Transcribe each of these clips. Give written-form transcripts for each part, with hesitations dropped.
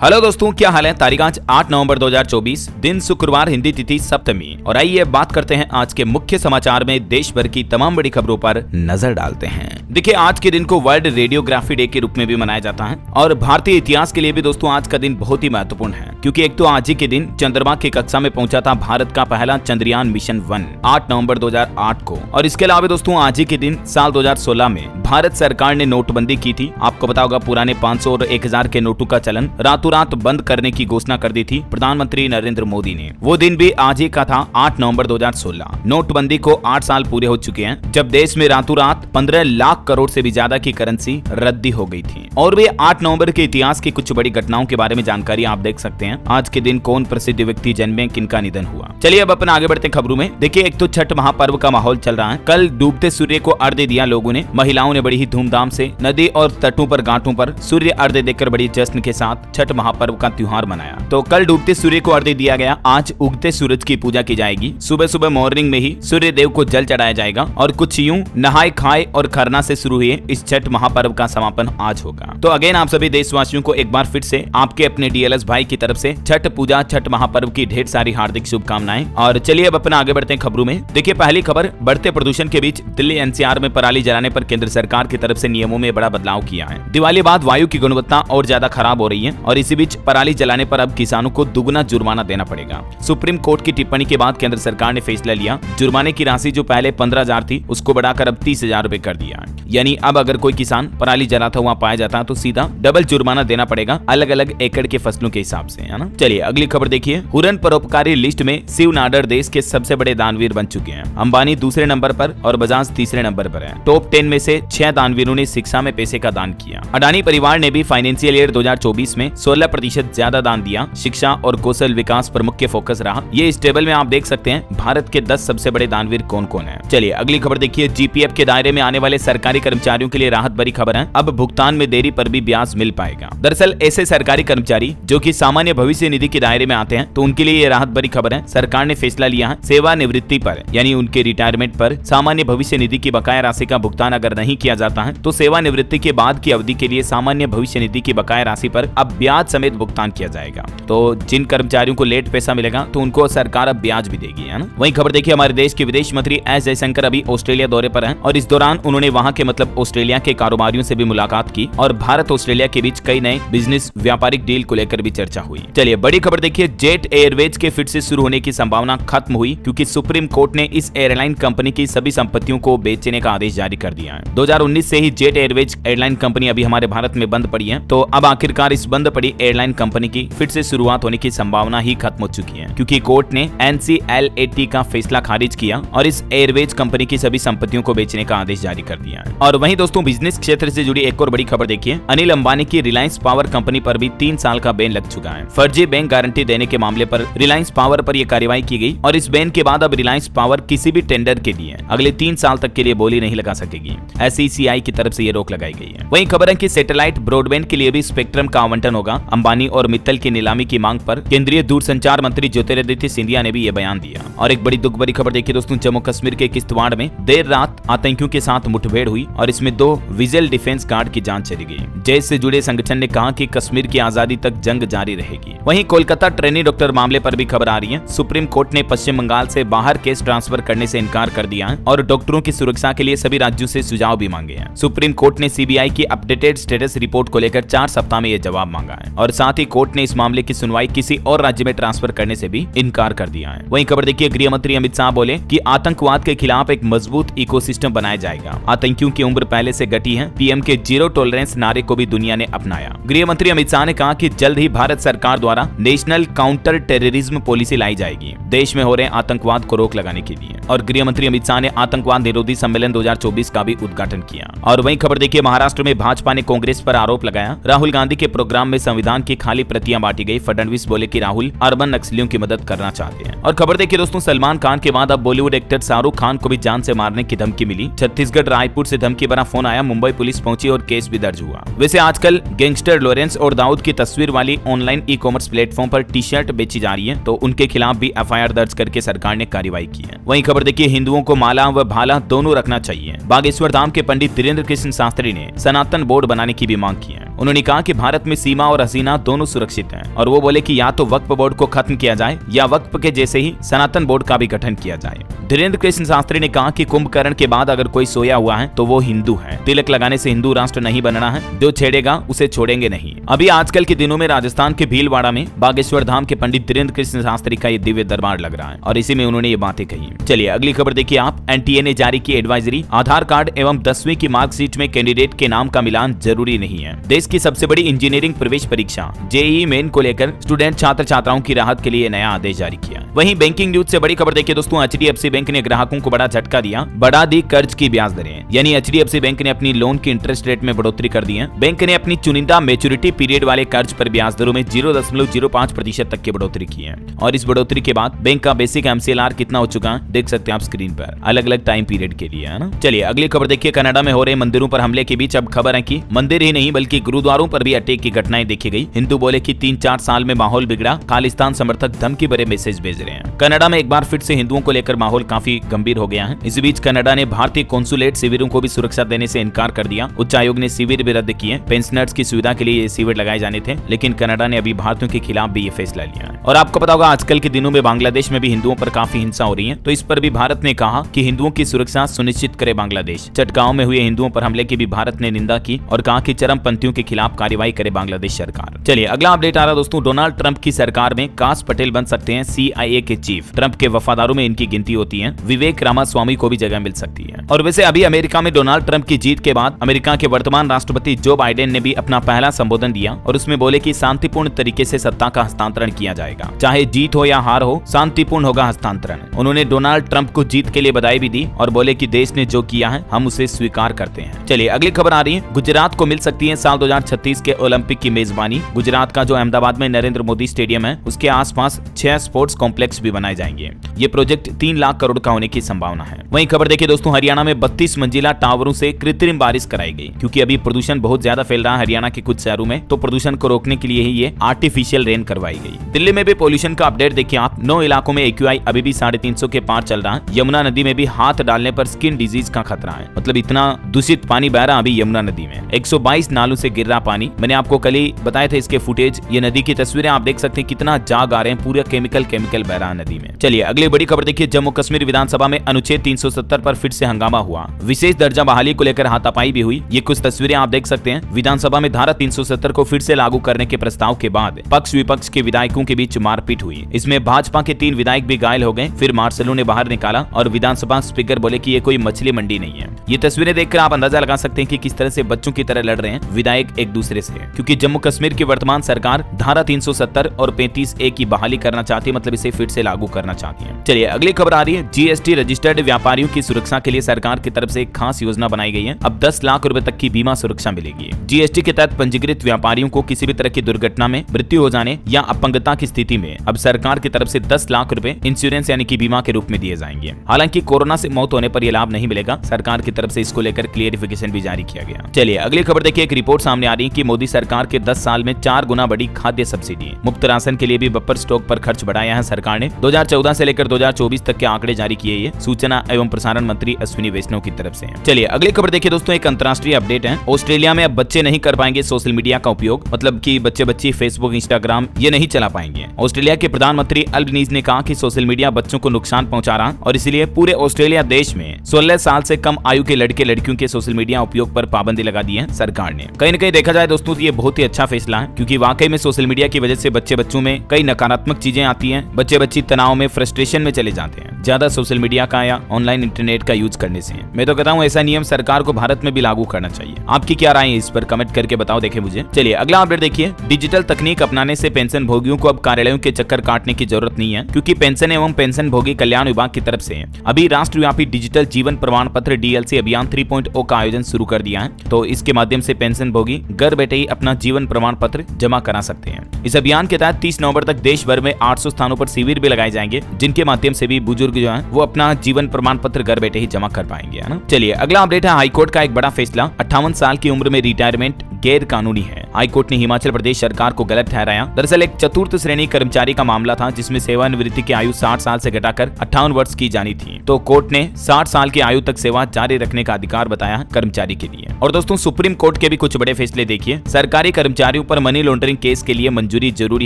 Hello दोस्तों, क्या हाल है। तारीख आज 8 नवंबर 2024, दिन शुक्रवार, हिंदी तिथि सप्तमी। और आइए बात करते हैं आज के मुख्य समाचार में देश भर की तमाम बड़ी खबरों पर नजर डालते हैं। देखिए, आज के दिन को वर्ल्ड रेडियोग्राफी डे के रूप में भी मनाया जाता है और भारतीय इतिहास के लिए भी दोस्तों आज का दिन बहुत ही महत्वपूर्ण है, क्योंकि एक तो आज ही के दिन चंद्रमा की कक्षा में पहुंचा था भारत का पहला चंद्रयान मिशन 1 8 नवंबर 2008 को। और इसके अलावा दोस्तों आज ही के दिन साल 2016 में भारत सरकार ने नोटबंदी की थी। आपको पता होगा, पुराने 500 और 1000 के नोटों का चलन रातों रात बंद करने की घोषणा कर दी थी प्रधानमंत्री नरेंद्र मोदी ने। वो दिन भी आज ही का था, 8 नवंबर 2016। नोटबंदी को 8 साल पूरे हो चुके हैं, जब देश में रातों रात 15 लाख करोड़ से भी ज्यादा की करेंसी रद्दी हो गई थी। और वे 8 नवंबर के इतिहास की कुछ बड़ी घटनाओं के बारे में जानकारी आप देख सकते हैं। आज के दिन कौन प्रसिद्ध व्यक्ति जन्मे, किनका निधन हुआ। चलिए अब अपन आगे बढ़ते हैं खबरों में। देखिए, एक तो छठ महापर्व का माहौल चल रहा है। कल डूबते सूर्य को अर्घ्य दिया लोगों ने। महिलाओं ने बड़ी ही धूमधाम से नदी और तटों पर, घाटों पर सूर्य अर्घ्य देकर बड़ी जश्न के साथ छठ महापर्व का त्योहार मनाया। तो कल डूबते सूर्य को अर्घ्य दिया गया। आज उगते सूरज की पूजा की जाएगी। सुबह सुबह मॉर्निंग में ही सूर्य देव को जल चढ़ाया जाएगा और कुछ यूं नहाए खाए और खरना से शुरू हुए इस छठ महापर्व का समापन आज होगा। तो अगेन आप सभी देशवासियों को एक बार फिर से आपके अपने डीएलएस भाई की तरफ से छठ पूजा, छठ महापर्व की ढेर सारी हार्दिक शुभकामनाएं। और चलिए अब अपना आगे बढ़ते हैं खबरों में। देखिए, पहली खबर, बढ़ते प्रदूषण के बीच दिल्ली एनसीआर में पराली जलाने पर केंद्र सरकार की तरफ से नियमों में बड़ा बदलाव किया है। दिवाली बाद वायु की गुणवत्ता और ज्यादा खराब हो रही है और इसी बीच पराली जलाने पर अब किसानों को दुगना जुर्माना देना पड़ेगा। सुप्रीम कोर्ट की टिप्पणी के बाद केंद्र सरकार ने फैसला लिया। जुर्माने की राशि जो पहले 15,000 थी, उसको बढ़ाकर अब 30,000 रुपए कर दिया। यानी अब अगर कोई किसान पराली जलाता हुआ पाया जाता है तो सीधा डबल जुर्माना देना पड़ेगा, अलग अलग एकड़ के फसलों के हिसाब से, है ना। चलिए अगली खबर देखिए। हुरन परोपकारी लिस्ट में शिव नाडर देश के सबसे बड़े दानवीर बन चुके हैं। अंबानी दूसरे नंबर पर और बजाज तीसरे नंबर पर है। टॉप 10 में से 6 दानवीरों ने शिक्षा में पैसे का दान किया। अडानी परिवार ने भी फाइनेंशियल ईयर 2024 में 16% ज्यादा दान दिया। शिक्षा और कौशल विकास पर मुख्य फोकस रहा। ये इस टेबल में आप देख सकते हैं भारत के 10 सबसे बड़े दानवीर कौन कौन है। चलिए अगली खबर देखिए। जीपीएफ के दायरे में आने वाले सरकारी कर्मचारियों के लिए राहत भरी खबर है। अब भुगतान में देरी पर भी ब्याज मिल पाएगा। दरअसल ऐसे सरकारी कर्मचारी जो कि सामान्य भविष्य निधि के दायरे में आते हैं, तो उनके लिए ये राहत भरी खबर है। सरकार ने फैसला लिया है, सेवानिवृत्ति पर यानी उनके रिटायरमेंट पर सामान्य भविष्य निधि की बकाया राशि का भुगतान अगर नहीं किया जाता है तो सेवानिवृत्ति के बाद की अवधि के लिए सामान्य भविष्य निधि की बकाया राशि पर अब ब्याज समेत भुगतान किया जाएगा। तो जिन कर्मचारियों को लेट पैसा मिलेगा तो उनको सरकार अब ब्याज भी देगी, है ना। वहीं खबर देखिए, हमारे देश के विदेश मंत्री एस जयशंकर अभी ऑस्ट्रेलिया दौरे पर हैं और इस दौरान उन्होंने वहां के मतलब ऑस्ट्रेलिया के कारोबारियों से भी मुलाकात की और भारत ऑस्ट्रेलिया के बीच कई नए बिजनेस व्यापारिक डील को लेकर भी चर्चा हुई। चलिए बड़ी खबर देखिए। जेट एयरवेज के फिर से शुरू होने की संभावना खत्म हुई, क्योंकि सुप्रीम कोर्ट ने इस एयरलाइन कंपनी की सभी संपत्तियों को बेचने का आदेश जारी कर दिया है। 2019 से ही जेट एयरवेज एयरलाइन कंपनी अभी हमारे भारत में बंद पड़ी है। तो अब आखिरकार इस बंद पड़ी एयरलाइन कंपनी की फिर से शुरुआत होने की संभावना ही खत्म हो चुकी है, क्योंकि कोर्ट ने NCLAT का फैसला खारिज किया और इस एयरवेज कंपनी की सभी संपत्तियों को बेचने का आदेश जारी कर दिया है। और वहीं दोस्तों, बिजनेस क्षेत्र से जुड़ी एक और बड़ी खबर देखिए। अनिल अंबानी की रिलायंस पावर कंपनी पर भी 3 साल का बैन लग चुका है। फर्जी बैंक गारंटी देने के मामले पर रिलायंस पावर पर यह कार्रवाई की गई और इस बैन के बाद अब रिलायंस पावर किसी भी टेंडर के लिए अगले 3 साल तक के लिए बोली नहीं लगा सकेगी। SECI की तरफ से ये रोक लगाई गई है। वहीं खबर है कि सैटेलाइट ब्रॉडबैंड के लिए भी स्पेक्ट्रम का आवंटन होगा। अंबानी और मित्तल की नीलामी की मांग पर केंद्रीय दूरसंचार मंत्री ज्योतिरादित्य सिंधिया ने भी ये बयान दिया। और एक बड़ी दुख भरी खबर देखिए दोस्तों। जम्मू कश्मीर के किश्तवाड़ में देर रात आतंकियों के साथ मुठभेड़ हुई और इसमें 2 विजिल डिफेंस गार्ड की जान चली गई। जैश से जुड़े संगठन ने कहा कि कश्मीर की आजादी तक जंग जारी रहेगी। वहीं कोलकाता ट्रेनी डॉक्टर मामले पर भी खबर आ रही है। सुप्रीम कोर्ट ने पश्चिम बंगाल से बाहर केस ट्रांसफर करने से इनकार कर दिया है और डॉक्टरों की सुरक्षा के लिए सभी राज्यों से सुझाव भी मांगे हैं। सुप्रीम कोर्ट ने सीबीआई की अपडेटेड स्टेटस रिपोर्ट को लेकर 4 सप्ताह में यह जवाब मांगा है और साथ ही कोर्ट ने इस मामले की सुनवाई किसी और राज्य में ट्रांसफर करने से भी इनकार कर दिया है। वहीं खबर देखिए। गृह मंत्री अमित शाह बोले कि आतंकवाद के खिलाफ एक मजबूत इकोसिस्टम बनाया जाएगा। आतंकियों की उम्र पहले से घटी है। पीएम के जीरो टॉलरेंस नारे को भी दुनिया ने अपनाया। गृह मंत्री अमित शाह ने कहा कि जल्द ही भारत सरकार द्वारा नेशनल काउंटर टेररिज्म पॉलिसी लाई जाएगी, देश में हो रहे आतंकवाद को रोक लगाने के लिए। और गृह मंत्री अमित शाह ने आतंकवाद निरोधी सम्मेलन 2024 का भी उद्घाटन किया। और वहीं खबर देखिए। महाराष्ट्र में भाजपा ने कांग्रेस पर आरोप लगाया। राहुल गांधी के प्रोग्राम में संविधान की खाली प्रतियां बांटी गई। फडणवीस बोले कि राहुल अर्बन नक्सलियों की मदद करना चाहते हैं। और खबर देखिए दोस्तों। सलमान खान के बाद अब बॉलीवुड एक्टर शाहरुख खान को भी जान से मारने की धमकी मिली। छत्तीसगढ़ रायपुर से धमकी भरा फोन आया। मुंबई पुलिस पहुंची और केस भी दर्ज हुआ। वैसे आजकल गैंगस्टर लॉरेंस और दाऊद की तस्वीर वाली ऑनलाइन ई-कॉमर्स प्लेटफॉर्म पर टी-शर्ट बेची जा रही है, तो उनके खिलाफ भी FIR दर्ज करके सरकार ने कार्रवाई की है। वहीं खबर देखिए। हिंदुओं को माला व भाला दोनों रखना चाहिए। बागेश्वर धाम के पंडित धीरेन्द्र कृष्ण शास्त्री ने सनातन बोर्ड बनाने की भी मांग की है। उन्होंने कहा कि भारत में सीमा और हसीना दोनों सुरक्षित हैं और वो बोले कि या तो वक्फ बोर्ड को खत्म किया जाए या वक्फ के जैसे ही सनातन बोर्ड का भी गठन किया जाए। धीरेन्द्र कृष्ण शास्त्री ने कहा कि कुंभकर्ण के बाद अगर कोई सोया हुआ है तो वो हिंदू है। तिलक लगाने से हिंदू राष्ट्र नहीं बनना है, जो छेड़ेगा उसे छोड़ेंगे नहीं। अभी आजकल के दिनों में राजस्थान के भीलवाड़ा में बागेश्वर धाम के पंडित धीरेन्द्र कृष्ण शास्त्री का ये दिव्य दरबार लग रहा है और इसी में उन्होंने ये बातें कही। चलिए अगली खबर देखिए आप। एनटीए ने जारी की एडवाइजरी, आधार कार्ड एवं 10वीं की मार्कशीट में कैंडिडेट के नाम का मिलान जरूरी नहीं है। देश की सबसे बड़ी इंजीनियरिंग प्रवेश परीक्षा जेईई मेन को लेकर स्टूडेंट छात्र छात्राओं की राहत के लिए नया आदेश जारी किया। वहीं बैंकिंग न्यूज से बड़ी खबर देखिए दोस्तों, एचडीएफसी बैंक ने ग्राहकों को बड़ा झटका दिया, बढ़ा दी कर्ज की ब्याज दरें। यानी एचडीएफसी बैंक ने अपनी लोन की इंटरेस्ट रेट में बढ़ोतरी कर दी है। बैंक ने अपनी चुनिंदा मैच्योरिटी पीरियड वाले कर्ज पर ब्याज दरों में 0.05% तक की बढ़ोतरी की है और इस बढ़ोतरी के बाद बैंक का बेसिक एमसीएलआर कितना हो चुका है देख सकते हैं आप स्क्रीन पर, अलग अलग टाइम पीरियड के लिए, है ना। चलिए अगली खबर देखिए। कनाडा में हो रहे मंदिरों पर हमले के बीच अब खबर है कि मंदिर ही नहीं बल्कि गुरुद्वारों पर भी अटैक की घटनाएं देखी गई। हिंदू बोले कि 3-4 साल में माहौल बिगड़ा, खालिस्तान समर्थक धमकी भरे मैसेज भेज रहे हैं। कनाडा में एक बार फिर से हिंदुओं को लेकर माहौल काफी गंभीर हो गया है। इस बीच कनाडा ने भारतीय कॉन्सुलेट शिविरों को भी सुरक्षा देने से इनकार कर दिया। उच्च आयोग ने शिविर भी रद्द किए। पेंशनर्स की सुविधा के लिए ये शिविर लगाए जाने थे, लेकिन कनाडा ने अभी भारतीयों के खिलाफ भी ये फैसला लिया है। और आपको पता होगा आजकल के दिनों में बांग्लादेश में भी हिंदुओं पर काफी हिंसा हो रही है, तो इस पर भी भारत ने कहा कि हिंदुओं की सुरक्षा सुनिश्चित करे बांग्लादेश। चटगांव में हुए हिंदुओं पर हमले की भी भारत ने निंदा की और कहा कि चरमपंथियों के खिलाफ कार्रवाई करे बांग्लादेश सरकार। चलिए अगला अपडेट आ रहा दोस्तों, डोनाल्ड ट्रंप की सरकार में काश पटेल बन सकते हैं CIA के चीफ। ट्रंप के वफादारों में इनकी गिनती होती है। विवेक रामास्वामी को भी जगह मिल सकती है। और वैसे अभी अमेरिका में डोनाल्ड ट्रंप की जीत के बाद अमेरिका के वर्तमान राष्ट्रपति जो बाइडेन ने भी अपना पहला संबोधन दिया और उसमें बोले कि शांतिपूर्ण तरीके से सत्ता का हस्तांतरण किया जाएगा, चाहे जीत हो या हार हो, शांतिपूर्ण होगा हस्तांतरण। उन्होंने डोनाल्ड ट्रंप को जीत के लिए बधाई भी दी और बोले कि देश ने जो किया है हम उसे स्वीकार करते हैं। चलिए अगली खबर आ रही है। गुजरात को मिल सकती है साल 2036 के ओलंपिक की मेजबानी। गुजरात का जो अहमदाबाद में नरेंद्र मोदी स्टेडियम है उसके आसपास 6 स्पोर्ट्स कॉम्प्लेक्स भी बनाए जाएंगे। ये प्रोजेक्ट 3 लाख करोड़ का होने की संभावना है। वहीं खबर देखिए दोस्तों, हरियाणा में 32 मंजिला टावरों से कृत्रिम बारिश कराई गई, क्योंकि अभी प्रदूषण बहुत ज्यादा फैल रहा है हरियाणा के कुछ शहरों में, तो प्रदूषण को रोकने के लिए ही ये आर्टिफिशियल रेन करवाई गई। दिल्ली में भी पोल्यूशन का अपडेट देखिए आप। 9 इलाकों में AQI अभी भी 350 के पार चल रहा है। यमुना नदी में भी हाथ डालने पर स्किन डिजीज का खतरा है, मतलब इतना दूषित पानी बह रहा अभी यमुना नदी में। 122 नालों से गिर रहा पानी। मैंने आपको कल ही बताए थे इसके फुटेज। ये नदी की तस्वीरें आप देख सकते हैं, कितना जाग आ रहे हैं, पूरा केमिकल बह रहा है नदी में। चलिए अगली बड़ी खबर देखिए। जम्मू कश्मीर विधानसभा में अनुच्छेद 370 पर फिर से हंगामा हुआ। विशेष दर्जा बहाली को लेकर हाथापाई भी हुई। ये कुछ तस्वीरें आप देख सकते हैं। विधानसभा में धारा 370 को फिर से लागू करने के प्रस्ताव के बाद पक्ष विपक्ष के विधायकों के बीच मारपीट हुई। इसमें भाजपा के 3 विधायक भी घायल हो गए। फिर मार्शलों ने बाहर निकाला और विधानसभा स्पीकर बोले कि ये कोई मछली मंडी नहीं है। ये तस्वीरें देखकर आप अंदाजा लगा सकते हैं कि किस तरह से बच्चों की तरह लड़ रहे हैं विधायक एक दूसरे से, क्योंकि जम्मू कश्मीर की वर्तमान सरकार धारा 370 और 35A की बहाली करना चाहती है, मतलब इसे फिर से लागू करना चाहती है। चलिए अगली खबर आ रही है। GST रजिस्टर्ड व्यापारियों की सुरक्षा के लिए सरकार की तरफ से एक खास योजना बनाई गई है। अब 10 लाख रुपए तक की बीमा सुरक्षा मिलेगी। GST के तहत पंजीकृत व्यापारियों को किसी भी तरह की दुर्घटना में, मृत्यु हो जाने या अपंगता की स्थिति में अब सरकार की तरफ से 10 लाख रुपए इंश्योरेंस यानी कि बीमा के रूप में दिए जाएंगे। हालांकि कोरोना से मौत होने पर यह लाभ नहीं मिलेगा। सरकार की तरफ से इसको लेकर क्लियरिफिकेशन भी जारी किया गया। चलिए अगली खबर देखिए। एक रिपोर्ट सामने आ रही है कि मोदी सरकार के 10 साल में 4 गुना बढ़ी खाद्य सब्सिडी। मुफ्त राशन के लिए भी बफर स्टॉक पर खर्च बढ़ाया है सरकार ने। 2014 से लेकर 2024 तक के आंकड़े जारी किए। ये सूचना एवं प्रसारण मंत्री अश्विनी वैष्णव की तरफ से। चलिए अगली खबर देखिए दोस्तों। एक अंतर्राष्ट्रीय अपडेट है। ऑस्ट्रेलिया में अब बच्चे नहीं कर पाएंगे सोशल मीडिया का उपयोग, मतलब कि बच्चे फेसबुक, इंस्टाग्राम ये नहीं चला पाएंगे। ऑस्ट्रेलिया के प्रधानमंत्री अल्बनीज ने कहा कि सोशल मीडिया बच्चों को नुकसान पहुंचा रहा और इसलिए पूरे ऑस्ट्रेलिया देश में 16 साल से कम आयु के लड़के लड़कियों के सोशल मीडिया उपयोग पर पाबंदी लगा दी है सरकार ने। कहीं न कहीं देखा जाए दोस्तों तो ये बहुत ही अच्छा फैसला है, क्योंकि वाकई में सोशल मीडिया की वजह से बच्चों में कई नकारात्मक चीजें आती हैं। बच्चे तनाव में, फ्रस्ट्रेशन में चले जाते हैं ज्यादा सोशल मीडिया का या ऑनलाइन इंटरनेट का यूज करने से। मैं तो कहता हूँ ऐसा नियम सरकार को भारत में भी लागू करना चाहिए। आपकी क्या राय है इस पर कमेंट करके बताओ, देखे मुझे। चलिए अगला अपडेट देखिए। डिजिटल तकनीक अपनाने से पेंशन भोगियों को अब कार्यालयों के चक्कर काटने की जरूरत नहीं है, क्योंकि पेंशन एवं पेंशन भोगी कल्याण विभाग की तरफ से अभी राष्ट्रव्यापी डिजिटल जीवन प्रमाण पत्र DLC अभियान 3.0 का आयोजन शुरू कर दिया है। तो इसके माध्यम से पेंशन भोगी घर बैठे ही अपना जीवन प्रमाण पत्र जमा करा सकते हैं। इस अभियान के तहत 30 नवंबर तक देश भर में 800 स्थानों पर शिविर भी लगाए जाएंगे, जिनके माध्यम से भी बुजुर्ग जो है वो अपना जीवन प्रमाण पत्र घर बैठे ही जमा कर पाएंगे, है ना। चलिए अगला अपडेट है हाईकोर्ट का एक बड़ा फैसला। 58 साल की उम्र में रिटायरमेंट गैर कानूनी है। हाईकोर्ट ने हिमाचल प्रदेश सरकार को गलत ठहराया। दरअसल एक चतुर्थ श्रेणी कर्मचारी का मामला था जिसमें सेवानिवृत्ति की आयु 60 साल से घटाकर 58 वर्ष की जानी थी। तो कोर्ट ने 60 साल की आयु तक सेवा जारी रखने का अधिकार बताया कर्मचारी के लिए। और दोस्तों सुप्रीम कोर्ट के भी कुछ बड़े फैसले देखिए। सरकारी कर्मचारियों पर मनी लॉन्ड्रिंग केस के लिए मंजूरी जरूरी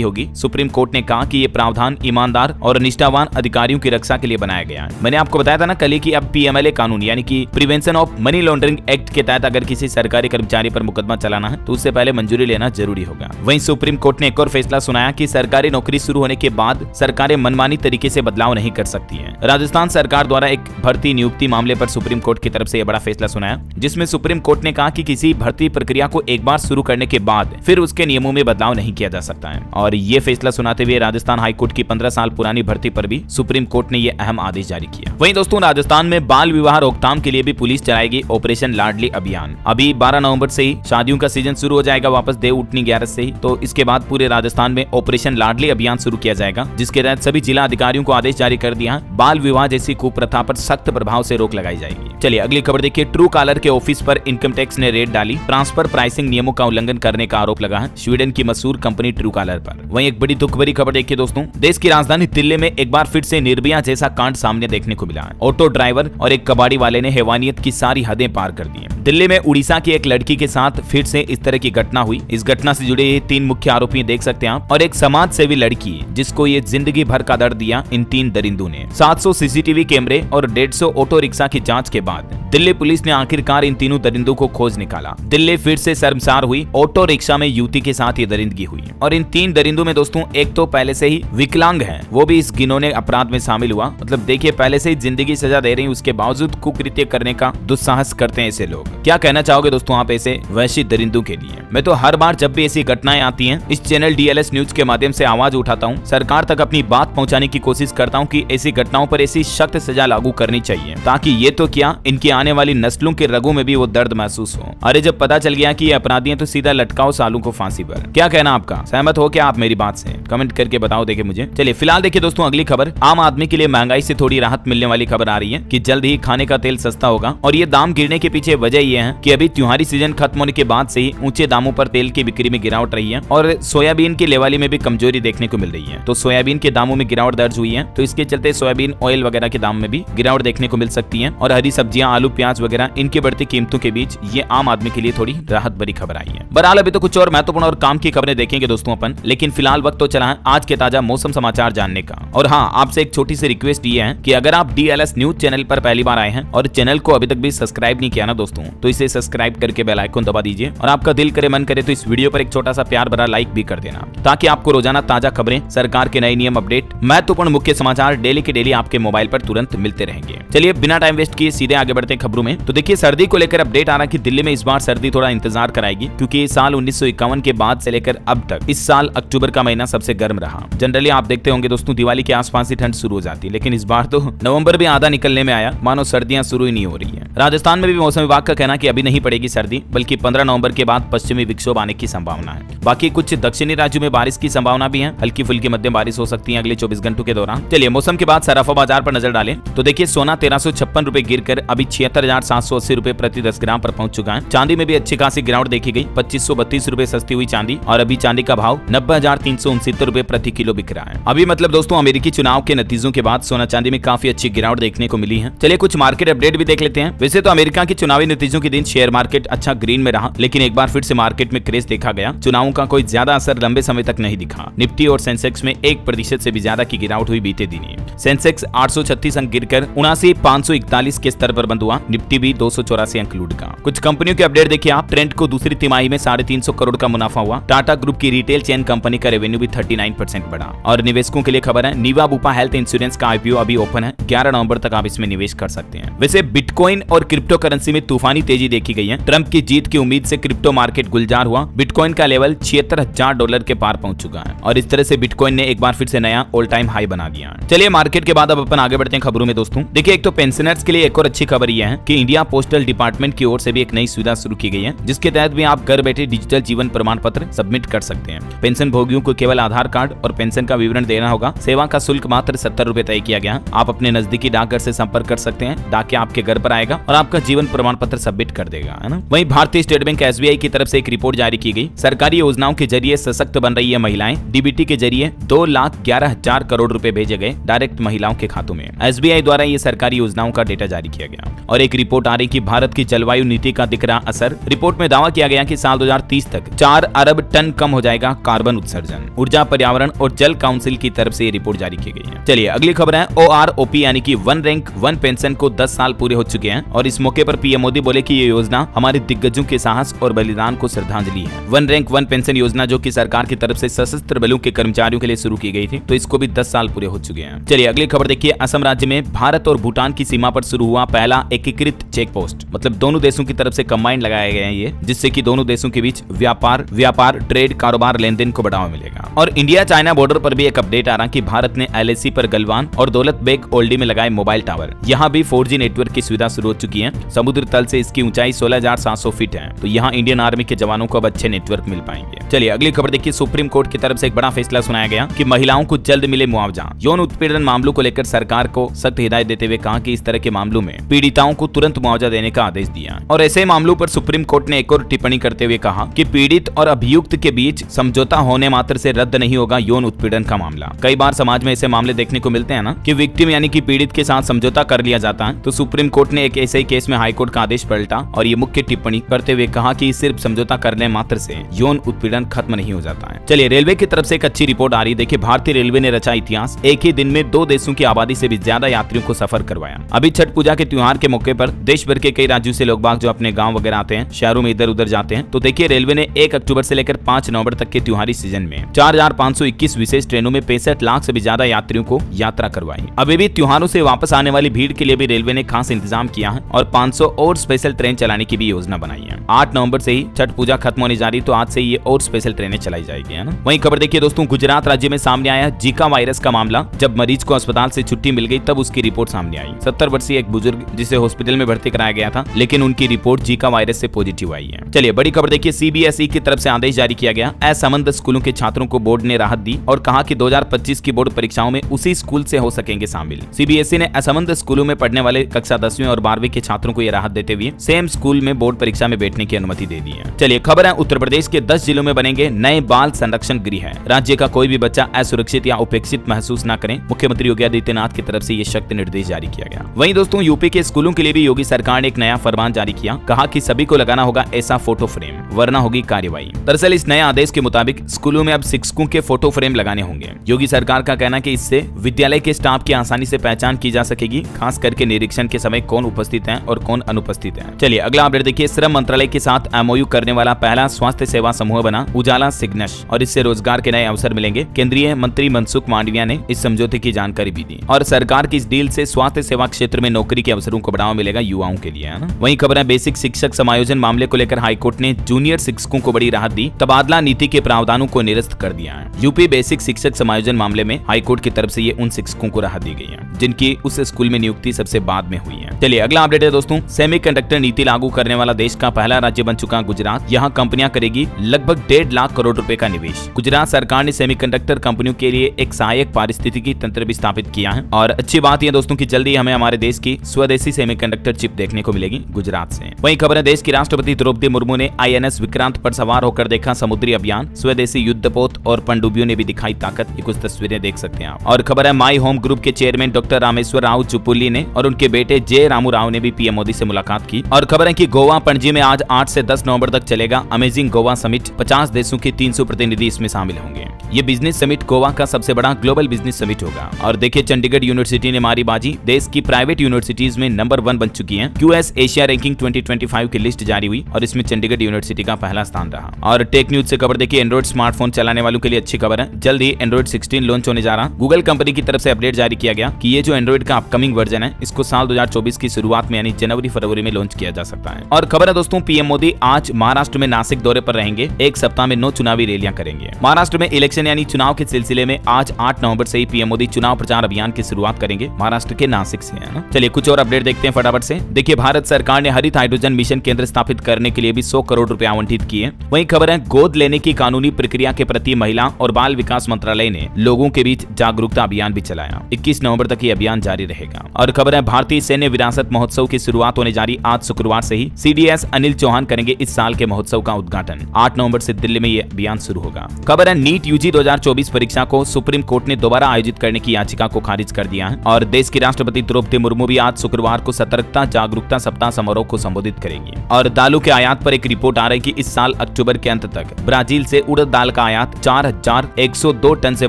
होगी। सुप्रीम कोर्ट ने कहा कि ये प्रावधान ईमानदार और निष्ठावान अधिकारियों की रक्षा के लिए बनाया गया है। मैंने आपको बताया था ना कल ही कि अब PMLA कानून यानी कि prevention of money laundering act के तहत अगर किसी सरकारी कर्मचारी पर मुकदमा चलाना है तो उससे पहले मंजूरी लेना जरूरी होगा। वहीं सुप्रीम कोर्ट ने एक और फैसला सुनाया कि सरकारी नौकरी शुरू होने के बाद सरकारें मनमानी तरीके से बदलाव नहीं कर सकती है। राजस्थान सरकार द्वारा एक भर्ती नियुक्ति मामले पर सुप्रीम कोर्ट की तरफ से यह बड़ा फैसला सुनाया, जिसमें सुप्रीम कोर्ट ने कहा कि किसी भर्ती प्रक्रिया को एक बार शुरू करने के बाद फिर उसके नियमों में बदलाव नहीं किया जा सकता है। और ये फैसला सुनाते हुए राजस्थान हाईकोर्ट की 15 साल पुरानी भर्ती पर भी सुप्रीम कोर्ट ने यह अहम आदेश जारी किया। वहीं दोस्तों राजस्थान में बाल विवाह रोकथाम के लिए भी पुलिस चलाएगी ऑपरेशन लाडली अभियान। अभी 12 नवंबर से ही शादियों का सीजन शुरू हो जाएगा वापस देव उठनी 11 से ही। तो इसके बाद पूरे राजस्थान में ऑपरेशन लाडली अभियान शुरू किया जाएगा, जिसके तहत सभी जिला अधिकारियों को आदेश जारी कर दिया बाल विवाह जैसी कुप्रथा पर सख्त प्रभाव से रोक लगाई जाएगी। चलिए अगली खबर देखिए। ट्रू कॉलर के ऑफिस पर इनकम टैक्स ने रेड डाली। ट्रांसफर प्राइसिंग नियमों का उल्लंघन करने का आरोप लगा है स्वीडन की मशहूर कंपनी ट्रू कॉलर पर। वहीं एक बड़ी दुख भरी खबर देखिए दोस्तों। देश की राजधानी दिल्ली में एक बार फिर से निर्भया जैसा कांड सामने देखने को मिला है। ऑटो ड्राइवर और एक कबाड़ी वाले ने हैवानियत की सारी हदें पार कर दी है। दिल्ली में उड़ीसा की एक लड़की के साथ फिर से इस तरह की घटना हुई। इस घटना से जुड़े ये 3 मुख्य आरोपी देख सकते हैं आप, और एक समाज सेवी लड़की जिसको ये जिंदगी भर का दर्द दिया इन 3 दरिंदों ने। 700 CCTV कैमरे और 150 ऑटो रिक्शा की जांच के बाद दिल्ली पुलिस ने आखिरकार इन तीनों दरिंदों को खोज निकाला। दिल्ली फिर से शर्मसार हुई। ऑटो रिक्शा में युवती के साथ ये दरिंदगी हुई और इन 3 दरिंदों में दोस्तों एक तो पहले से ही विकलांग है, वो भी इस घिनौने अपराध में शामिल हुआ। मतलब देखिए पहले से ही जिंदगी सजा दे रही, उसके बावजूद कुकृत्य करने का दुस्साहस करते हैं ऐसे लोग। क्या कहना चाहोगे दोस्तों आप ऐसे वैश्य दरिंदों के लिए? मैं तो हर बार जब भी ऐसी घटनाएं आती हैं इस चैनल DLS न्यूज के माध्यम से आवाज उठाता हूं, सरकार तक अपनी बात पहुंचाने की कोशिश करता हूं कि ऐसी घटनाओं पर ऐसी सख्त सजा लागू करनी चाहिए, ताकि ये तो क्या इनकी आने वाली नस्लों के रगों में भी वो दर्द महसूस हो। अरे जब पता चल गया कि ये अपराधी हैं तो सीधा लटकाओ सालों को फांसी पर। क्या कहना आपका? सहमत हो क्या आप मेरी बात से? कमेंट करके बताओ देखे मुझे। चलिए फिलहाल देखिए दोस्तों अगली खबर। आम आदमी के लिए महंगाई से थोड़ी राहत मिलने वाली खबर आ रही है कि जल्द ही खाने का तेल सस्ता होगा। और ये दाम गिरने के पीछे वजह ये है कि अभी त्योहारी सीजन खत्म होने के बाद से ही ऊंचे दामों पर तेल की बिक्री में गिरावट रही है और सोयाबीन की लेवाली में भी कमजोरी देखने को मिल रही है। तो सोयाबीन के दामों में गिरावट दर्ज हुई है, तो इसके चलते सोयाबीन ऑयल वगैरह के दाम में भी गिरावट देखने को मिल सकती है। और हरी सब्जियां, आलू, प्याज वगैरह इनकी बढ़ती कीमतों के बीच ये आम आदमी के लिए थोड़ी राहत भरी खबर आई है। बहरहाल अभी तो कुछ और महत्वपूर्ण और काम की खबरें देखेंगे दोस्तों अपन, लेकिन फिलहाल वक्त तो चला है आज के ताजा मौसम समाचार जानने का। और हाँ, आपसे एक छोटी सी रिक्वेस्ट ये है कि अगर आप DLS न्यूज चैनल पर पहली बार आए हैं और चैनल को अभी तक भी सब्सक्राइब नहीं किया ना दोस्तों, तो इसे सब्सक्राइब करके बेल आइकन दबा दीजिए। और आपका दिल करे मन करे तो इस वीडियो पर एक छोटा सा प्यार भरा लाइक भी कर देना, ताकि आपको रोजाना ताजा खबरें, सरकार के नए नियम, अपडेट, महत्वपूर्ण मुख्य समाचार डेली के डेली आपके मोबाइल पर तुरंत मिलते रहेंगे। चलिए बिना टाइम वेस्ट किए सीधे आगे बढ़ते हैं खबरों में। तो देखिए सर्दी को लेकर अपडेट आ रहा है कि दिल्ली में इस बार सर्दी थोड़ा इंतजार कराएगी, क्योंकि इस साल 1951 के बाद से लेकर अब तक इस साल अक्टूबर का महीना सबसे गर्म रहा। जनरली आप देखते होंगे दोस्तों दिवाली के आसपास ही ठंड शुरू हो जाती है, लेकिन इस बार तो नवंबर भी आधा निकलने में आया, मानो सर्दियां शुरू ही नहीं हो रही है। राजस्थान में भी मौसम विभाग का कहना कि अभी नहीं पड़ेगी सर्दी, बल्कि 15 नवंबर के बाद पश्चिमी विक्षोभ आने की संभावना है। बाकी कुछ दक्षिणी राज्यों में बारिश की संभावना भी है, हल्की फुल्की मध्यम बारिश हो सकती है अगले 24 घंटों के दौरान। चलिए मौसम के बाद सराफा बाजार पर नजर डालें तो देखिए सोना 1356 रुपए गिरकर अभी 76,780 रुपए प्रति 10 ग्राम पर पहुंच चुका है। चांदी में भी अच्छी खासी गिरावट देखी गई, 2532 रुपए सस्ती हुई चांदी, और अभी चांदी का भाव 90,369 रुपए प्रति किलो बिक रहा है। अभी मतलब दोस्तों अमेरिकी चुनाव के नतीजों के बाद सोना चांदी में काफी अच्छी गिरावट देखने को मिली है। चलिए कुछ मार्केट अपडेट भी देख लेते हैं। वैसे तो अमेरिका के चुनावी नतीजों के दिन शेयर मार्केट अच्छा ग्रीन में रहा, लेकिन एक बार फिर से मार्केट में क्रेज देखा गया। चुनावों का कोई ज्यादा असर लंबे समय तक नहीं दिखा। निफ्टी और सेंसेक्स में 1% से भी ज्यादा की गिरावट हुई बीते दिन। सेंसेक्स 836 अंक गिरकर 79,541 के स्तर पर बंद हुआ। निफ्टी भी 284 अंक लूट का। कुछ कंपनियों के अपडेट देखिए आप। ट्रेंड को दूसरी तिमाही में 350 करोड़ का मुनाफा हुआ। टाटा ग्रुप की रिटेल चेन कंपनी का रेवेन्यू भी 39% बढ़ा। और निवेशकों के लिए खबर है, नीवा बुपा हेल्थ इंश्योरेंस का IPO अभी ओपन है। 11 नवंबर तक आप इसमें निवेश कर सकते हैं। वैसे बिटकॉइन और क्रिप्टो करेंसी में तूफानी तेजी देखी गई है। ट्रंप की जीत की उम्मीद से क्रिप्टो मार्केट गुलजार हुआ। बिटकॉइन का लेवल $76,000 के पार पहुंच चुका है और इस तरह से बिटकॉइन ने एक बार फिर से नया ऑल टाइम हाई बना दिया। चलिए मार्केट के बाद अब अपन आगे बढ़ते हैं खबरों में दोस्तों। देखिए एक तो पेंशनर्स के लिए एक और अच्छी खबर यह है कि इंडिया पोस्टल डिपार्टमेंट की ओर से भी एक नई सुविधा शुरू की गई है, जिसके तहत भी आप घर बैठे डिजिटल जीवन प्रमाण पत्र सबमिट कर सकते हैं। पेंशन भोगियों को केवल आधार कार्ड और पेंशन का विवरण देना होगा। सेवा का शुल्क मात्र 70 रुपए तय किया गया। आप अपने नजदीकी डाकघर से संपर्क कर सकते हैं। डाकिया आपके घर पर आएगा और आपका जीवन प्रमाण पत्र सबमिट कर देगा, है ना। वहीं भारतीय स्टेट बैंक, SBI एसबीआई की तरफ से एक रिपोर्ट जारी की गई। सरकारी योजनाओं के जरिए सशक्त बन रही है महिलाएं। डीबीटी के जरिए 2,11,000 करोड़ रुपए भेजे गए डायरेक्ट महिलाओं के खातों में। एसबीआई द्वारा ये सरकारी योजनाओं का डेटा जारी किया गया। और एक रिपोर्ट आ रही कि भारत की जलवायु नीति का दिख रहा असर। रिपोर्ट में दावा किया गया कि साल 2030 तक 4 अरब टन कम हो जाएगा कार्बन उत्सर्जन। ऊर्जा, पर्यावरण और जल काउंसिल की तरफ से ये रिपोर्ट जारी की गई है। चलिए अगली खबर है OROP यानी कि वन रैंक वन पेंशन को 10 साल पूरे हो चुके हैं और इस मौके पर पीएम मोदी बोले कि ये योजना हमारे दिग्गजों के साहस और बलिदान को श्रद्धांजलि है। वन रैंक वन पेंशन योजना जो कि सरकार की तरफ से सशस्त्र बलों के कर्मचारियों के लिए शुरू की गई थी, तो इसको भी 10 साल पूरे हो चुके हैं। चलिए अगली खबर देखिए। असम राज्य में भारत और भूटान की सीमा पर शुरू हुआ पहला एकीकृत चेक पोस्ट। मतलब दोनों देशों की तरफ से कंबाइंड लगाए गए हैं ये, जिससे कि दोनों देशों के बीच व्यापार ट्रेड, कारोबार, लेन देन को बढ़ावा मिलेगा। और इंडिया चाइना बॉर्डर पर भी एक अपडेट आ रहा कि भारत ने LAC पर गलवान और दौलत बेग ओल्डी में लगाए मोबाइल टावर। यहाँ भी 4G नेटवर्क की सुविधा शुरू हो चुकी है। समुद्र तल से इसकी ऊंचाई 16,700 फीट है, तो यहाँ इंडियन आर्मी के जवानों को अब अच्छे नेटवर्क मिल पाएंगे। चलिए अगली खबर देखिए। सुप्रीम कोर्ट की तरफ से एक बड़ा फैसला सुनाया गया कि महिलाओं को जल्द मिले मुआवजा। यौन उत्पीड़न मामलों को लेकर सरकार को सख्त हिदायत देते हुए कहा कि इस तरह के मामलों में पीड़िताओं को तुरंत मुआवजा देने का आदेश दिया। और ऐसे मामलों पर सुप्रीम कोर्ट ने एक और टिप्पणी करते हुए कहा कि पीड़ित और अभियुक्त के बीच समझौता होने मात्र से रद्द नहीं होगा यौन उत्पीड़न का मामला। कई बार समाज में ऐसे मामले देखने को मिलते हैं ना कि विक्टिम यानी कि पीड़ित के साथ समझौता कर लिया जाता है। तो सुप्रीम कोर्ट ने एक ऐसे ही केस में हाईकोर्ट का आदेश पलटा और ये मुख्य टिप्पणी करते हुए कहा कि सिर्फ समझौता करने मात्र से यौन उत्पीड़न खत्म नहीं हो जाता है। चलिए रेलवे की तरफ से एक अच्छी रिपोर्ट आ रही है। देखिए भारतीय रेलवे ने रचा इतिहास। एक ही दिन में 2 देशों की आबादी से भी ज्यादा यात्रियों को सफर करवाया। अभी छठ पूजा के त्योहार के मौके पर देश भर के कई राज्यों से लोग बाग जो अपने गांव वगैरह आते हैं, शहरों में इधर उधर जाते हैं। तो देखिए रेलवे ने 1 अक्टूबर से लेकर 5 नवंबर तक के त्योहारी सीजन में 4,521 विशेष ट्रेनों में 65 लाख से भी ज्यादा यात्रियों को यात्रा करवाई। अभी भी त्योहारों से वापस आने वाली भीड़ के लिए भी रेलवे ने खास इंतजाम किया है और 500 और स्पेशल ट्रेन चलाने की भी योजना बनाई है। 8 नवंबर से ही छठ पूजा खत्म होने जा रही, तो आज से ये और स्पेशल ट्रेनें चलाई जाएगी, है ना। वहीं खबर देखिए दोस्तों, गुजरात राज्य में सामने आया जीका वायरस का मामला। जब मरीज को अस्पताल से छुट्टी मिल गई तब उसकी रिपोर्ट सामने आई। 70 वर्षीय एक बुजुर्ग जिसे हॉस्पिटल में भर्ती कराया गया था, लेकिन उनकी रिपोर्ट जीका वायरस से पॉजिटिव आई है। चलिए बड़ी खबर देखिए। CBSE की तरफ से आदेश जारी किया गया। असंबद्ध स्कूलों के छात्रों को बोर्ड ने राहत दी और कहा कि 2025 की बोर्ड परीक्षाओं में उसी स्कूल से हो सकेंगे शामिल। CBSE ने असंबद्ध स्कूलों में पढ़ने वाले कक्षा 10वीं और 12वीं के छात्रों को यह राहत देते हुए सेम स्कूल में बोर्ड परीक्षा में बैठने की अनुमति दे दी है। चलिए खबर है, उत्तर प्रदेश के 10 जिलों में बनेंगे नए बाल संरक्षण गृह। राज्य का कोई भी बच्चा असुरक्षित या उपेक्षित महसूस न करे, मुख्यमंत्री योगी आदित्यनाथ की तरफ से ये सख्त निर्देश जारी किया गया। वहीं दोस्तों यूपी के स्कूलों के लिए भी योगी सरकार ने एक नया फरमान जारी किया। कहा कि सभी को लगाना होगा ऐसा फोटो फ्रेम, वरना होगी कार्रवाई। दरअसल इस नए आदेश के मुताबिक स्कूलों में अब शिक्षकों के फोटो फ्रेम लगाने होंगे। योगी सरकार का कहना कि इससे विद्यालय के स्टाफ की आसानी से पहचान की जा सकेगी, खास करके निरीक्षण के समय कौन उपस्थित है और कौन अनुपस्थित है। चलिए अगला अपडेट देखिए। श्रम मंत्रालय के साथ MOU करने वाला पहला स्वास्थ्य सेवा समूह बना उजाला सिग्नश और इससे रोजगार के नए अवसर मिलेंगे। केंद्रीय मंत्री मनसुख मांडविया ने इस समझौते की जानकारी भी दी और सरकार की इस डील से स्वास्थ्य सेवा क्षेत्र में नौकरी के अवसरों को बढ़ावा मिलेगा युवाओं के लिए, है ना। वहीं खबर है, बेसिक शिक्षक समायोजन मामले को लेकर हाईकोर्ट ने जूनियर शिक्षकों को बड़ी राहत दी। तबादला नीति के प्रावधानों को निरस्त कर दिया है। यूपी बेसिक शिक्षक समायोजन मामले में हाईकोर्ट की तरफ से ये उन शिक्षकों को राहत दी गई है जिनकी उस स्कूल में नियुक्ति सबसे बाद में हुई है। चलिए अगला अपडेट है दोस्तों। सेमीकंडक्टर नीति लागू करने वाला देश का पहला राज्य बन चुका गुजरात। यहाँ कंपनियां करेगी लगभग 1.5 लाख करोड़ रुपए का निवेश। गुजरात सरकार ने सेमीकंडक्टर कंपनियों के लिए एक सहायक पारिस्थितिकी तंत्र भी स्थापित किया है और अच्छी बात यह दोस्तों की जल्दी हमें हमारे देश की स्वदेशी सेमीकंडक्टर चिप देखने को मिलेगी गुजरात से। वहीं खबर है, देश की राष्ट्रपति द्रौपदी मुर्मू ने INS विक्रांत पर सवार होकर देखा समुद्री अभियान। स्वदेशी युद्धपोत और पनडुब्बियों ने भी दिखाई ताकत। ये कुछ तस्वीरें देख सकते हैं आप। और खबर है, माई होम ग्रुप के चेयरमैन डॉक्टर रामेश्वर राव चुपुल्ली ने और उनके बेटे जे रामू राव ने भी पीएम मोदी से मुलाकात की। और खबर है कि गोवा पणजी में आज 8 से 10 नवंबर तक चलेगा अमेजिंग गोवा समिट। 50 देशों के 300 प्रतिनिधि इसमें शामिल होंगे। ये बिजनेस समिट गोवा का सबसे बड़ा ग्लोबल बिजनेस समिट होगा। और देखिए चंडीगढ़ यूनिवर्सिटी ने मारी बाजी। देश की प्राइवेट यूनिवर्सिटीज में नंबर 1 बन चुकी है। QS एशिया रैंकिंग 2025 की लिस्ट जारी हुई और इसमें चंडीगढ़ यूनिवर्सिटी का पहला स्थान रहा। और टेक न्यूज से खबर देखिए, एंड्रॉइड स्मार्टफोन चलाने वालों के लिए अच्छी खबर है। जल्द ही एंड्रॉइड 16 लॉन्च होने जा रहा। गूगल कंपनी की तरफ से अपडेट जारी किया गया कि ये जो एंड्रॉइड का अपकमिंग वर्जन है इसको साल 2024 की शुरुआत में यानी जनवरी-फरवरी में लॉन्च किया जा सकता है। और खबर है दोस्तों, पीएम मोदी आज महाराष्ट्र में नासिक दौरे पर रहेंगे। एक सप्ताह में 9 चुनावी रैलियां करेंगे। महाराष्ट्र में इलेक्शन यानी चुनाव के सिलसिले में आज 8 नवंबर से ही पीएम मोदी चुनाव प्रचार अभियान की शुरुआत करेंगे महाराष्ट्र के नासिक से, है ना। चलिए कुछ और अपडेट देखते हैं फटाफट से। देखिए भारत सरकार ने हरित हाइड्रोजन मिशन केंद्र स्थापित करने के लिए भी 100 करोड़ रुपए आवंटित किए। वहीं खबर है, गोद लेने की कानूनी प्रक्रिया के प्रति महिला और बाल विकास मंत्रालय ने लोगों के बीच जागरूकता अभियान भी चलाया। 21 नवंबर तक ये अभियान जारी रहेगा। और खबर है, भारतीय सैन्य विरासत महोत्सव की शुरुआत होने जा रही आज शुक्रवार से ही। CDS अनिल चौहान करेंगे इस साल के महोत्सव का उद्घाटन 8 नवंबर से दिल्ली में ये अभियान शुरू होगा। खबर है नीट यूजी 2024 परीक्षा को सुप्रीम कोर्ट ने दोबारा आयोजित करने की याचिका को खारिज कर दिया है और देश की राष्ट्रपति द्रौपदी मुर्मू भी आज शुक्रवार को सतर्कता जागरूकता सप्ताह समारोह को संबोधित करेगी। और दालों के आयात पर एक रिपोर्ट आ रही है कि इस साल अक्टूबर के अंत तक ब्राजील से उड़द दाल का आयात 4102 टन से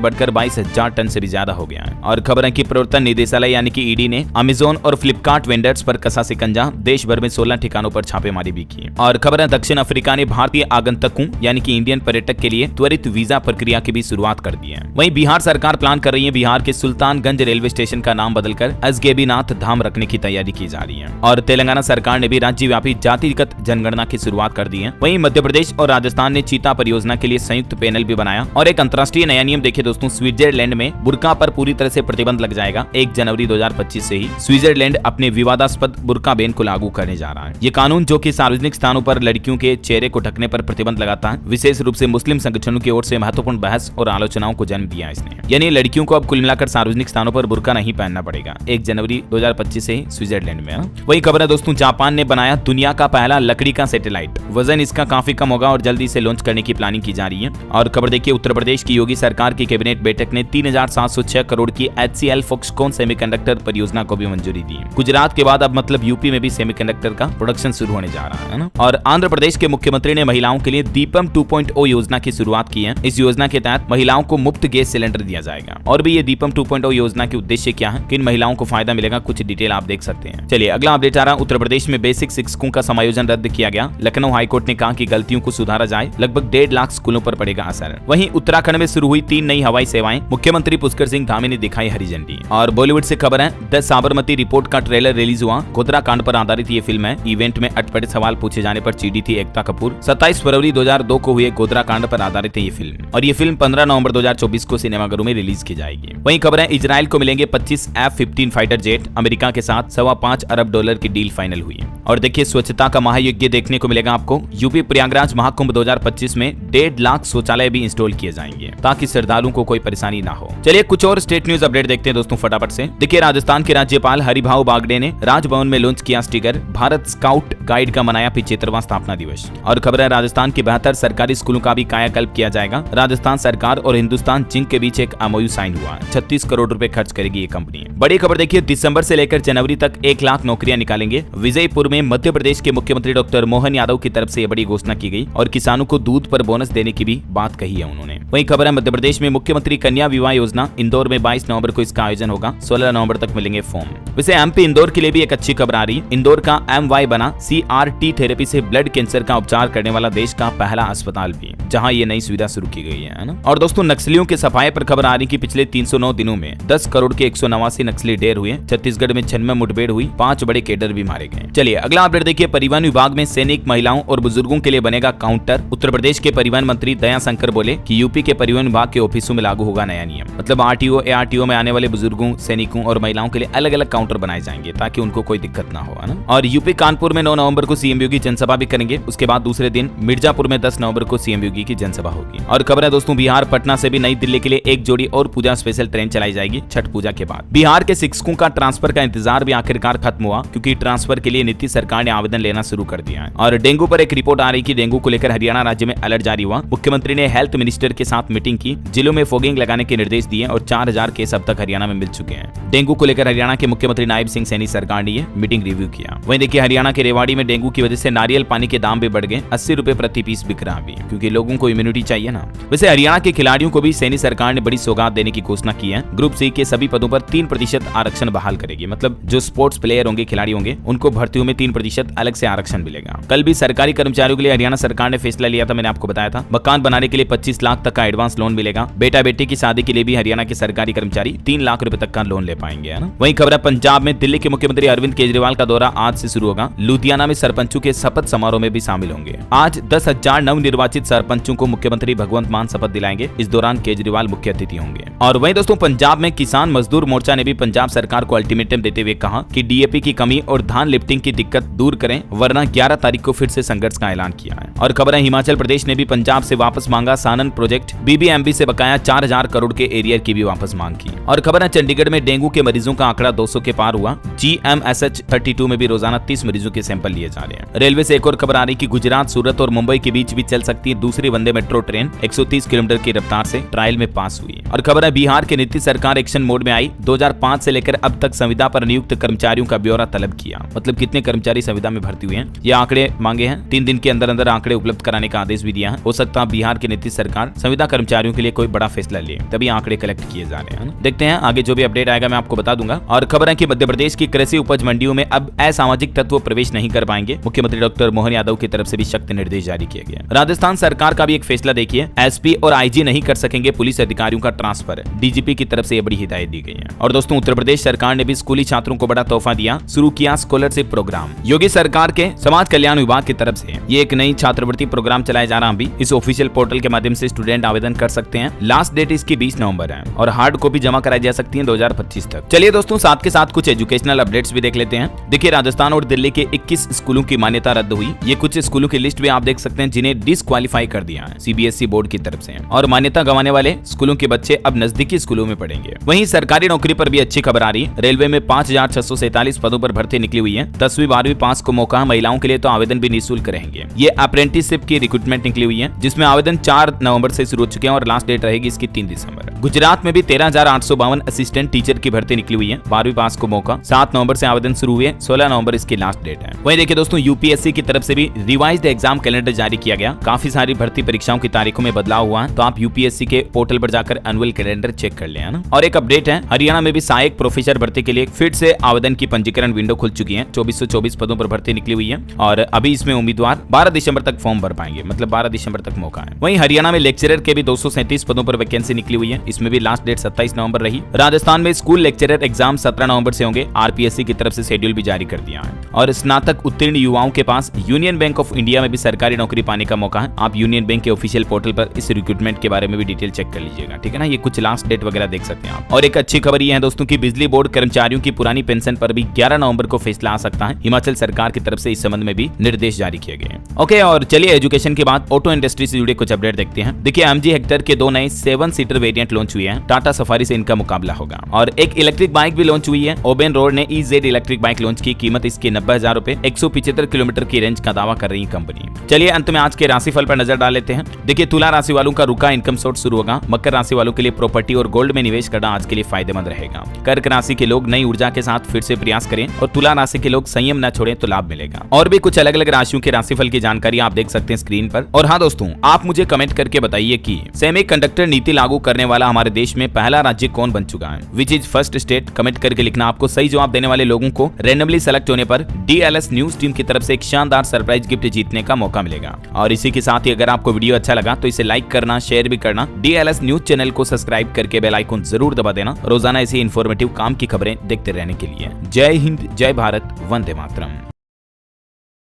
बढ़कर 22,000 टन से भी ज्यादा हो गया है। और खबर है कि प्रवर्तन निदेशालय यानी कि ईडी ने अमेजोन और फ्लिपकार्ट वेंडर्स पर कसा शिकंजा, देश भर में 16 ठिकानों पर छापेमारी भी की। और खबर है दक्षिण अफ्रीका ने भारतीय आगंतुकों यानी कि इंडियन पर्यटक के लिए त्वरित वीजा प्रक्रिया की भी शुरुआत कर दी है। वहीं बिहार सरकार प्लान कर रही है बिहार के सुल्तानगंज रेलवे स्टेशन का नाम बदलकर एसगेबीनाथ धाम रखने की तैयारी की जा रही है। और तेलंगाना सरकार ने भी राज्यव्यापी जातिगत जनगणना की शुरुआत कर दी है। वहीं मध्य प्रदेश और राजस्थान ने चीता परियोजना के लिए संयुक्त पैनल भी बनाया। और एक अंतर्राष्ट्रीय नया नियम देखिए दोस्तों, स्विट्जरलैंड में बुर्का पर पूरी तरह से प्रतिबंध लग जाएगा। 1 जनवरी 2025 से ही स्विट्जरलैंड अपने विवादास्पद बुर्का बैन को लागू करने जा रहा है। ये कानून जो कि सार्वजनिक स्थानों पर लड़कियों के चेहरे को ढकने पर प्रतिबंध लगाता है, विशेष रूप से मुस्लिम संगठनों की ओर से महत्वपूर्ण बहस और आलोचनाओं को जन्म दिया इसने। यानी लड़कियों को अब कुल मिलाकर सार्वजनिक स्थानों पर बुर्का नहीं पहनना पड़ेगा 1 जनवरी 2025 से ही स्विट्जरलैंड में। वही खबर है दोस्तों, जापान ने बनाया दुनिया का पहला लकड़ी का सैटेलाइट। वजन इसका काफी कम होगा और जल्दी से लॉन्च करने की प्लानिंग की जा रही है। और खबर देखिए, उत्तर प्रदेश की योगी सरकार की कैबिनेट बैठक ने 3706 करोड़ की HCL फॉक्सकॉन सेमीकंडक्टर परियोजना को भी मंजूरी दी। गुजरात के बाद अब मतलब यूपी में भी सेमीकंडक्टर का प्रोडक्शन शुरू होने जा रहा है ना। और आंध्र प्रदेश के मुख्यमंत्री ने महिलाओं के लिए दीपम 2.0 योजना की शुरुआत की है। इस योजना के तहत महिलाओं को मुफ्त गैस सिलेंडर दिया जाएगा। और भी ये दीपम 2.0 योजना के उद्देश्य क्या है, किन महिलाओं को फायदा मिलेगा, कुछ डिटेल आप देख सकते हैं। चलिए अगला अपडेट आ रहा है, उत्तर प्रदेश में बेसिक शिक्षकों का समायोजन रद्द किया गया। लखनऊ हाईकोर्ट ने कहा कि गलतियों को सुधारा जाए, लगभग 1.5 लाख स्कूलों पर पड़ेगा असर। वहीं उत्तराखंड में शुरू हुई 3 नई हवाई सेवाएं, मुख्यमंत्री पुष्कर सिंह धामी ने दिखाई हरी झंडी। और बॉलीवुड से खबर है, द साबरमती रिपोर्ट का ट्रेलर रिलीज हुआ। गोधरा कांड पर आधारित ये फिल्म है। इवेंट में अटपटे सवाल पूछे जाने पर चिढ़ी थी एकता कपूर। 27 फरवरी 2002 को हुए गोधरा कांड पर आधारित है ये फिल्म और ये फिल्म 15 नवंबर 2024 को सिनेमाघरों में रिलीज की जाएगी। वहीं खबर है, इजराइल को मिलेंगे 25 F-15 फाइटर जेट। अमेरिका के साथ $5.25 अरब की डील फाइनल हुई। और देखिए, स्वच्छता का महायज्ञ देखने को मिलेगा आपको। यूपी प्रयागराज महाकुंभ 2025 में 1.5 लाख शौचालय भी इंस्टॉल किए जाएंगे ताकि श्रद्धालुओं को कोई परेशानी ना हो। चलिए कुछ और स्टेट न्यूज अपडेट देखते हैं दोस्तों फटाफट से। देखिए, राजस्थान के राज्यपाल हरिभाऊ बागड़े ने राजभवन में लॉन्च किया स्टिकर, भारत स्काउट गाइड का मनाया 75वां स्थापना दिवस। और खबर है, राजस्थान के 72 सरकारी स्कूलों का भी कायाकल्प किया जाएगा। राजस्थान सरकार और हिंदुस्तान जिंक के बीच एक MOU साइन हुआ है। 36 करोड़ रुपए खर्च करेगी ये कंपनी। बड़ी खबर देखिए, दिसंबर से लेकर जनवरी तक 1 लाख नौकरियां निकालेंगे। विजयपुर में मध्य प्रदेश के मुख्यमंत्री डॉक्टर मोहन यादव की तरफ से बड़ी घोषणा की गई और किसानों को दूध पर बोनस देने की भी बात कही है उन्होंने। वहीं खबर है, मध्य प्रदेश में मुख्यमंत्री कन्या विवाह योजना, इंदौर में 22 नवंबर को इसका आयोजन होगा। 16 नवंबर तक मिलेंगे फॉर्म। वैसे MP इंदौर के लिए भी एक अच्छी खबर आ रही है। इंदौर का MY बना CRT थेरेपी से ब्लड कैंसर का उपचार करने वाला देश का पहला अस्पताल भी, जहां ये नई सुविधा शुरू की गई है ना। और दोस्तों, नक्सलियों के सफाई पर खबर आ रही कि पिछले 309 दिनों में 10 करोड़ के 189 नक्सली ढेर हुए। छत्तीसगढ़ में 96 मुठभेड़ हुई, 5 बड़े कैडर भी मारे गए। चलिए अगला अपडेट देखिए, परिवहन विभाग में सैनिक, महिलाओं और बुजुर्गों के लिए बनेगा काउंटर। उत्तर प्रदेश के परिवहन मंत्री दया शंकर बोले कि यूपी के परिवहन विभाग के ऑफिसों में लागू होगा नया नियम। मतलब RTO ARTO में आने वाले बुजुर्गों, सैनिकों और महिलाओं के लिए अलग अलग काउंटर बनाए जाएंगे ताकि उनको कोई दिक्कत ना हो, है ना। और यूपी कानपुर में 9 नवंबर को CM योगी जनसभा भी करेंगे। उसके बाद दूसरे दिन मिर्जापुर में 10 नवंबर को CM योगी की जनसभा होगी। और खबर है दोस्तों, बिहार पटना से भी नई दिल्ली के लिए एक जोड़ी और पूजा स्पेशल ट्रेन चलाई जाएगी छठ पूजा के बाद। बिहार के शिक्षकों का ट्रांसफर का इंतजार भी आखिरकार खत्म हुआ, क्योंकि ट्रांसफर के लिए नीतीश सरकार ने आवेदन लेना शुरू कर दिया है। और डेंगू पर एक रिपोर्ट आ रही कि डेंगू को लेकर हरियाणा राज्य में अलर्ट जारी हुआ। मुख्यमंत्री ने हेल्थ मिनिस्टर के साथ मीटिंग की, जिलों में फॉगिंग लगाने के निर्देश दिए और 4000 केस अब तक हरियाणा में मिल चुके हैं। डेंगू को लेकर हरियाणा के मुख्यमंत्री नायब सिंह सैनी सरकार ने मीटिंग रिव्यू किया। वहीं देखिए, हरियाणा के रेवाड़ी में डेंगू की वजह से नारियल पानी के दाम भी बढ़ गए। 80 रुपए प्रति पीस बिक रहा भी, क्योंकि लोगों को इम्यूनिटी चाहिए ना। वैसे हरियाणा के खिलाड़ियों को भी सैनी सरकार ने बड़ी सौगात देने की घोषणा की है। ग्रुप C के सभी पदों पर 3% आरक्षण बहाल करेगी। मतलब जो स्पोर्ट्स प्लेयर होंगे, खिलाड़ी होंगे, उनको भर्तियों में 3% अलग से आरक्षण मिलेगा। कल भी सरकारी कर्मचारियों के लिए हरियाणा सरकार ने फैसला लिया था, मैंने आपको बताया था। मकान बनाने के लिए 25 लाख तक का एडवांस लोन मिलेगा। बेटा बेटी की शादी के लिए भी हरियाणा के सरकारी कर्मचारी 3 लाख रुपए तक का लोन ले पाएंगे, है ना। वहीं खबर है, पंजाब में दिल्ली के मुख्यमंत्री अरविंद केजरीवाल का दौरा आज से शुरू होगा। लुधियाना में सरपंचों के शपथ समारोह में भी शामिल होंगे। आज 10,000 नवनिर्वाचित सरपंचों को मुख्यमंत्री भगवंत मान शपथ दिलाएंगे। इस दौरान केजरीवाल मुख्य अतिथि होंगे। और वहीं दोस्तों, पंजाब में किसान मजदूर मोर्चा ने भी पंजाब सरकार को अल्टीमेटम देते हुए कहा कि DAP की कमी और धान लिफ्टिंग की दिक्कत दूर करें, वरना 11 तारीख को फिर से संघर्ष का ऐलान किया है। और खबर है, हिमाचल प्रदेश ने भी पंजाब से वापस मांगा सानन प्रोजेक्ट। BBMB से बकाया 4000 करोड़ के एरियर की भी वापस मांग की। और खबर है, चंडीगढ़ में डेंगू के मरीजों का आंकड़ा 200 के पार हुआ। GMSH 32 में भी रोजाना 30 मरीजों के सैंपल लिए जा रहे हैं। रेलवे से एक और खबर आ रही कि गुजरात, सूरत और मुंबई के बीच भी चल सकती है दूसरी वंदे मेट्रो ट्रेन 130 किलोमीटर की रफ्तार से ट्रायल में पास हुई। और खबर है बिहार की नीतीश सरकार एक्शन मोड में आई। 2005 से लेकर अब तक संविदा पर नियुक्त कर्मचारियों का ब्यौरा तलब किया। मतलब कितने कर्मचारी संविदा में भर्ती हुए हैं ये आंकड़े मांगे हैं। 3 दिन के अंदर अंदर आंकड़े उपलब्ध कराने का आदेश भी दिया है। हो सकता है बिहार की नीतीश सरकार संविदा कर्मचारियों के लिए कोई बड़ा फैसला ले, तभी आंकड़े कलेक्ट किए जा रहे हैं। देखते हैं आगे जो भी अपडेट आएगा मैं आपको बता दूंगा। और खबर है कि मध्य प्रदेश की कृषि उपज मंडियों में अब असामाजिक तत्व प्रवेश नहीं कर पाएंगे। मुख्यमंत्री डॉक्टर मोहन यादव की तरफ से भी सख्त निर्देश जारी किया गया। राजस्थान सरकार का भी एक फैसला देखिए, एसपी और आईजी नहीं कर सकेंगे पुलिस अधिकारियों का ट्रांसफर। डीजीपी की तरफ से यह बड़ी हिदायत दी गई है। और दोस्तों उत्तर प्रदेश सरकार ने भी स्कूली छात्रों को बड़ा तोहफा दिया, शुरू किया स्कॉलरशिप प्रोग्राम। योगी सरकार के समाज कल्याण विभाग की तरफ से ये एक नई छात्रवृत्ति प्रोग्राम चलाया जा रहा है। इस ऑफिशियल पोर्टल के माध्यम से स्टूडेंट आवेदन कर सकते हैं। लास्ट डेट इसकी 20 नवंबर है और हार्ड कॉपी जमा कराई जा सकती है 2025 तक। चलिए दोस्तों साथ के साथ कुछ एजुकेशनल अपडेट्स भी देख लेते हैं। देखिए राजस्थान और दिल्ली के 21 स्कूलों की मान्यता रद्द हुई। ये कुछ स्कूलों की लिस्ट भी आप देख सकते हैं जिन्हें डिसक्वालीफाई कर दिया है सीबीएसई बोर्ड की तरफ से। और मान्यता गंवाने वाले स्कूलों के बच्चे अब नजदीकी स्कूलों में पढ़ेंगे। वहीं सरकारी नौकरी पर भी अच्छी खबर आ रही है। रेलवे में 5647 पदों पर भर्ती निकली हुई है। 10वीं 12वीं पास को मौका, महिलाओं के लिए तो आवेदन भी निःशुल्क रहेंगे। ये अप्रेंटिसशिप की रिक्रूटमेंट निकली हुई है जिसमें आवेदन 4 नवंबर से शुरू हो चुके हैं और लास्ट डेट रहेगी इसकी 3 दिसंबर। गुजरात में भी 13,852 असिस्टेंट टीचर की भर्ती निकली हुई है। 12वीं पास को मौका, 7 नवंबर से आवेदन शुरू हुए, 16 नवंबर इसकी लास्ट डेट है। वहीं देखिए दोस्तों यूपीएससी की तरफ से भी रिवाइज्ड एग्जाम कैलेंडर जारी किया गया। काफी सारी भर्ती परीक्षाओं की तारीखों में बदलाव हुआ है, तो आप यूपीएससी के पोर्टल पर जाकर एनुअल कैलेंडर चेक कर लें, है ना। और एक अपडेट है, हरियाणा में भी सहायक प्रोफेसर भर्ती के लिए फिर से आवेदन की पंजीकरण विंडो खुल चुकी है। 2424 पदों पर भर्ती निकली हुई है और अभी इसमें उम्मीदवार 12 दिसंबर तक फॉर्म भर पाएंगे, मतलब 12 दिसंबर तक मौका है। वहीं हरियाणा में लेक्चरर के भी 237 पदों पर वैकेंसी निकली हुई है। इसमें भी लास्ट डेट 27 नवंबर रही। राजस्थान में स्कूल लेक्चरर एग्जाम 17 नवंबर से होंगे। आरपीएससी की तरफ से शेड्यूल भी जारी कर दिया है। और स्नातक उत्तीर्ण युवाओं के पास यूनियन बैंक ऑफ इंडिया में भी सरकारी नौकरी पाने का मौका है। आप यूनियन बैंक के ऑफिशियल पोर्टल पर इस रिक्रूटमेंट के बारे में भी डिटेल चेक कर लीजिएगा, ठीक है ना। ये कुछ लास्ट डेट वगैरह देख सकते हैं आप। और एक अच्छी खबर ये है दोस्तों की बिजली बोर्ड कर्मचारियों की पुरानी पेंशन पर भी 11 नवंबर को फैसला आ सकता है। हिमाचल सरकार की तरफ से इस संबंध में भी निर्देश जारी किए गए हैं। ओके, और चलिए एजुकेशन के बाद ऑटो इंडस्ट्री से जुड़े कुछ अपडेट देखते हैं। देखिए एमजी हेक्टर के 2 नए 7 सीटर वेरिएंट लॉन्च हुए हैं। टाटा सफारी से इनका मुकाबला होगा। और एक इलेक्ट्रिक बाइक भी लॉन्च हुई है। ओबेन रोड ने EZ इलेक्ट्रिक बाइक लॉन्च की। कीमत इसकी 90,000 रुपए, 175 किलोमीटर की रेंज का दावा कर रही है कंपनी। चलिए अंत में आज के राशिफल पर नजर डाल लेते हैं। देखिए तुला राशि वालों का रुका इनकम सोर्स शुरू होगा। मकर राशि वालों के लिए प्रॉपर्टी और गोल्ड में निवेश करना आज के लिए फायदेमंद रहेगा। कर्क राशि के लोग नई ऊर्जा के साथ फिर से प्रयास करें और तुला राशि के लोग संयम न छोड़ें तो लाभ मिलेगा। और भी कुछ अलग अलग राशियों के राशिफल की जानकारी आप देख सकते हैं स्क्रीन पर। और हाँ दोस्तों, आप मुझे कमेंट करके बताइए कि सेमीकंडक्टर नीति लागू करने वाला हमारे देश में पहला राज्य कौन बन चुका है। Which is first state. Comment करके लिखना। आपको सही जवाब देने वाले लोगों को रैंडमली सेलेक्ट होने पर DLS न्यूज टीम की तरफ से एक शानदार सरप्राइज गिफ्ट जीतने का मौका मिलेगा। और इसी के साथ ही अगर आपको वीडियो अच्छा लगा तो इसे लाइक करना, शेयर भी करना। DLS न्यूज चैनल को सब्सक्राइब करके बेल आइकन जरूर दबा देना रोजाना ऐसी इन्फॉर्मेटिव काम की खबरें देखते रहने के लिए। जय हिंद, जय भारत, वंदे मातरम।